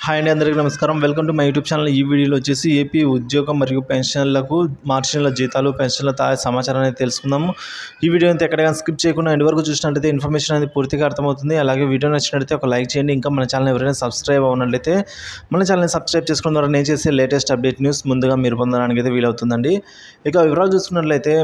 Hi అండి, అందరికీ నమస్కారం. Welcome to my YouTube channel. ఈ వీడియోలో వచ్చేసి ఏపీ ఉద్యోగం మరియు పెన్షన్లకు మార్చి నెల జీతాలు, పెన్షన్ల తాజా సమాచారం అనేది తెలుసుకుందాము. ఈ వీడియో అయితే ఎక్కడైనా స్కిప్ చేయకుండా ఎండ్ వరకు చూసినట్లయితే ఇన్ఫర్మేషన్ అనేది పూర్తిగా అర్థమవుతుంది. అలాగే వీడియో నచ్చినట్లయితే ఒక లైక్ చేయండి. ఇంకా మన ఛానల్ ఎవరైనా సబ్స్క్రైబ్ అవ్వనట్లయితే మన ఛానల్ని సబ్స్క్రైబ్ చేసుకోవడం ద్వారా నేను చేసే లేటెస్ట్ అప్డేట్ న్యూస్ ముందుగా మీరు పొందడానికి అయితే వీలవుతుందండి. ఇక వివరాలు చూసుకున్నట్లయితే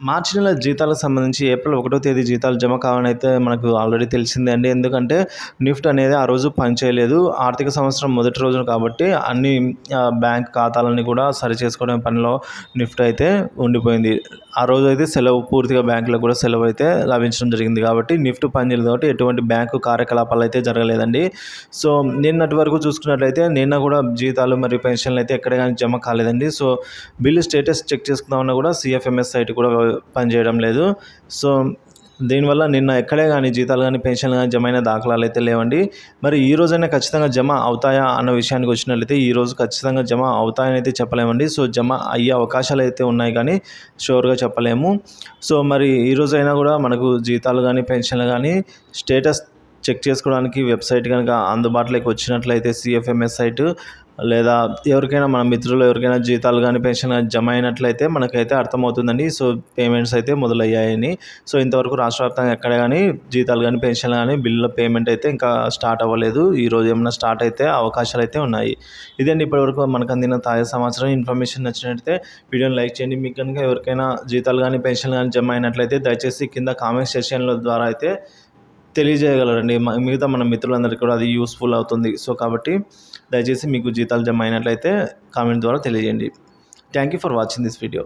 మార్చి నెల జీతాలకు సంబంధించి ఏప్రిల్ 1వ తేదీ జీతాలు జమ కావాలని అయితే మనకు ఆల్రెడీ తెలిసిందే అండి. ఎందుకంటే నిఫ్ట్ అనేది ఆ రోజు పనిచేయలేదు. ఆర్థిక సంవత్సరం మొదటి రోజున కాబట్టి అన్ని బ్యాంక్ ఖాతాలన్నీ కూడా సరి చేసుకోవడం పనిలో నిఫ్ట్ అయితే ఉండిపోయింది. ఆ రోజు అయితే సెలవు, పూర్తిగా బ్యాంకులకు కూడా సెలవు అయితే లభించడం జరిగింది. కాబట్టి నిఫ్ట్ పనిచేయలేదు కాబట్టి ఎటువంటి బ్యాంకు కార్యకలాపాలు అయితే జరగలేదండి. సో నిన్నటి వరకు చూసుకున్నట్లయితే నిన్న కూడా జీతాలు మరియు పెన్షన్లు అయితే ఎక్కడ కానీ జమ కాలేదండి. సో బిల్లు స్టేటస్ చెక్ చేసుకుందామన్నా కూడా సిఎఫ్ఎంఎస్ సైట్ కూడా పనిచేయడం లేదు. సో దీనివల్ల నిన్న ఎక్కడే కానీ జీతాలు కానీ పెన్షన్లు కానీ జమ అయిన దాఖలాలు అయితే లేవండి. మరి ఈ రోజైనా ఖచ్చితంగా జమ అవుతాయా అన్న విషయానికి వచ్చినట్లయితే ఈ రోజు ఖచ్చితంగా జమ అవుతాయని అయితే చెప్పలేమండి. సో జమ అయ్యే అవకాశాలు అయితే ఉన్నాయి కానీ షూర్గా చెప్పలేము. సో మరి ఈ రోజైనా కూడా మనకు జీతాలు కానీ పెన్షన్లు కానీ స్టేటస్ చెక్ చేసుకోవడానికి వెబ్సైట్ కనుక అందుబాటులోకి వచ్చినట్లయితే సిఎఫ్ఎంఎస్ సైట్, లేదా ఎవరికైనా మన మిత్రులు ఎవరికైనా జీతాలు కానీ పెన్షన్ కానీ జమ అయినట్లయితే మనకైతే అర్థమవుతుందండి. సో పేమెంట్స్ అయితే మొదలయ్యాయని. సో ఇంతవరకు రాష్ట్ర వ్యాప్తంగా ఎక్కడ కానీ జీతాలు కానీ పెన్షన్లు కానీ బిల్లుల పేమెంట్ అయితే ఇంకా స్టార్ట్ అవ్వలేదు. ఈరోజు ఏమైనా స్టార్ట్ అయితే అవకాశాలు అయితే ఉన్నాయి. ఇదండి ఇప్పటివరకు మనకు అందిన తాజా సమాచారం. ఇన్ఫర్మేషన్ నచ్చినట్లయితే వీడియోని లైక్ చేయండి. మీకు కనుక ఎవరికైనా జీతాలు కానీ పెన్షన్లు కానీ జమ అయినట్లయితే దయచేసి కింద కామెంట్ సెక్షన్ల ద్వారా అయితే తెలియజేయగలరండి. మిగతా మన మిత్రులందరికీ కూడా అది యూస్ఫుల్ అవుతుంది. సో కాబట్టి దయచేసి మీకు జీతాలు జమ అయినట్లయితే కామెంట్ ద్వారా తెలియజేయండి. Thank you for watching this video.